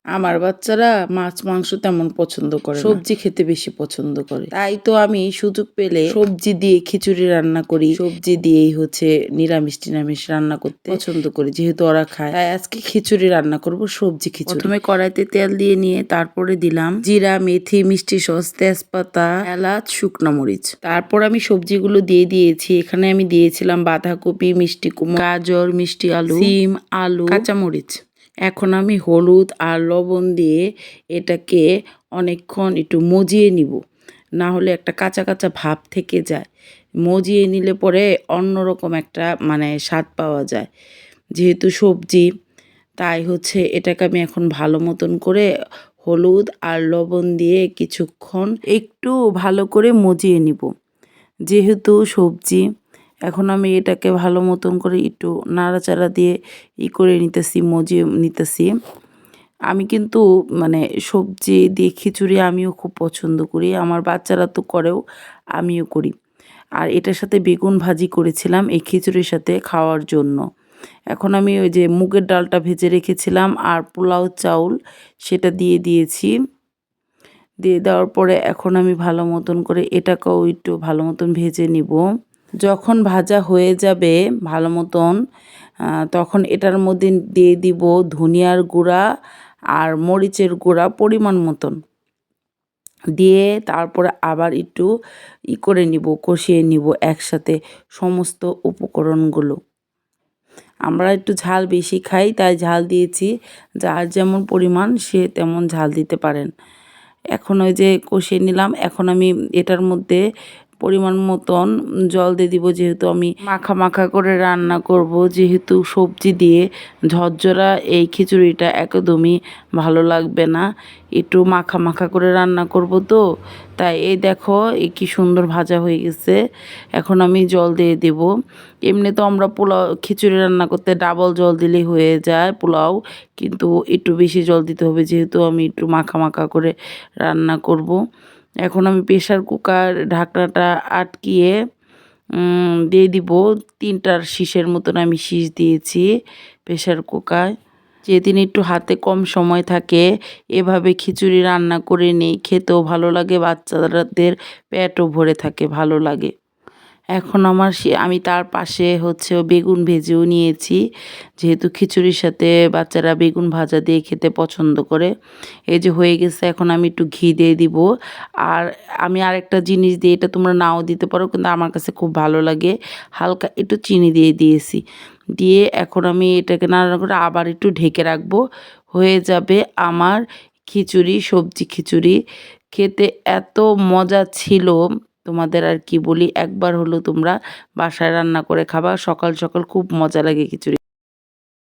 আমার বাচ্চারা মাছ মাংস তেমন পছন্দ করে না, সবজি খেতে বেশি পছন্দ করে। তাই তো আমি সুযোগ পেলে সবজি দিয়ে খিচুড়ি রান্না করি, সবজি দিয়েই হচ্ছে নিরামিষ টিরামিষ রান্না করতে পছন্দ করি, যেহেতু ওরা খায়। তাই আজকে খিচুড়ি রান্না করব, সবজি খিচুড়ি। প্রথমে কড়াইতে তেল দিয়ে নিয়ে তারপরে দিলাম জিরা, মেথি, মিষ্টি সস, তেজপাতা, এলাচ, শুকনো মরিচ। তারপর আমি সবজিগুলো দিয়ে দিয়েছি। এখানে আমি দিয়েছিলাম বাঁধাকপি, মিষ্টি কুমড়া, গাজর, মিষ্টি আলু, সিম, আলু, কাঁচামরিচ। এখন আমি হলুদ আর লবণ দিয়ে এটাকে অনেকক্ষণ একটু মজিয়ে নিব, না হলে একটা কাঁচা কাঁচা ভাব থেকে যায়। মজিয়ে নিলে পরে অন্যরকম একটা স্বাদ পাওয়া যায়, যেহেতু সবজি। তাই হচ্ছে এটাকে আমি এখন ভালো মতন করে হলুদ আর লবণ দিয়ে কিছুক্ষণ একটু ভালো করে মজিয়ে নিব, যেহেতু সবজি। এখন আমি এটাকে ভালো মতন করে একটু নাড়াচাড়া দিয়ে করে নিতেছি, মজিয়ে নিতেছি। আমি কিন্তু সবজি দিয়ে খিচুড়ি আমিও খুব পছন্দ করি, আমার বাচ্চারা তো করেও, আমিও করি। আর এটার সাথে বেগুন ভাজি করেছিলাম এই খিচুড়ির সাথে খাওয়ার জন্য। এখন আমি ওই যে মুগের ডালটা ভেজে রেখেছিলাম আর পোলাও চাউল, সেটা দিয়ে দিয়েছি। দিয়ে দেওয়ার পরে এখন আমি ভালো মতন করে এটাকেও একটু ভালো মতন ভেজে নিব। যখন ভাজা হয়ে যাবে ভালো মতন, তখন এটার মধ্যে দিয়ে দিব ধনিয়ার গুঁড়া আর মরিচের গুঁড়া পরিমাণ মতন দিয়ে তারপরে আবার একটু করে নিব, কষিয়ে নিব একসাথে সমস্ত উপকরণগুলো। আমরা একটু ঝাল বেশি খাই, তাই ঝাল দিয়েছি, যার যেমন পরিমাণ সে তেমন ঝাল দিতে পারেন। এখন ওই যে কষিয়ে নিলাম, এখন আমি এটার মধ্যে পরিমাণ মতন জল দিয়ে দিব, যেহেতু আমি মাখা মাখা করে রান্না করব, যেহেতু সবজি দিয়ে ঝরঝরা এই খিচুড়িটা একদমই ভালো লাগবে না, একটু মাখা মাখা করে রান্না করব তো। তাই এই দেখো কি সুন্দর ভাজা হয়ে গেছে। এখন আমি জল দিয়ে দেব। এমনি তো আমরা পোলাও খিচুড়ি রান্না করতে ডাবল জল দিলেই হয়ে যায় পোলাও, কিন্তু একটু বেশি জল দিতে হবে, যেহেতু আমি একটু মাখা মাখা করে রান্না করব। এখন আমি প্রেশার কুকার ঢাকনাটা আটকিয়ে দিয়ে দিব 3টার শীষের মতন আমি শীষ দিয়েছি প্রেশার কুকার। যেদিন একটু হাতে কম সময় থাকে এভাবে খিচুড়ি রান্না করে নিই, খেতেও ভালো লাগে, বাচ্চাদের পেটও ভরে থাকে, ভালো লাগে। এখন আমি তার পাশে হচ্ছে বেগুন ভেজেও নিয়েছি, যেহেতু খিচুড়ির সাথে বাচ্চারা বেগুন ভাজা দিয়ে খেতে পছন্দ করে। এই যে হয়ে গেছে, এখন আমি একটু ঘি দিয়ে দিব। আর আমি আরেকটা জিনিস দিই, এটা তোমরা নাও দিতে পারো, কিন্তু আমার কাছে খুব ভালো লাগে, হালকা একটু চিনি দিয়ে দিয়েছি। দিয়ে এখন আমি এটাকে নাড়াচাড়া করে আবার একটু ঢেকে রাখবো। হয়ে যাবে আমার খিচুড়ি, সবজি খিচুড়ি। খেতে এত মজা ছিল, তোমাদের আর কি বলি, একবার হলো তোমরা বাসায় রান্না করে খাবা, সকাল সকাল খুব মজা লাগে খিচুড়ি।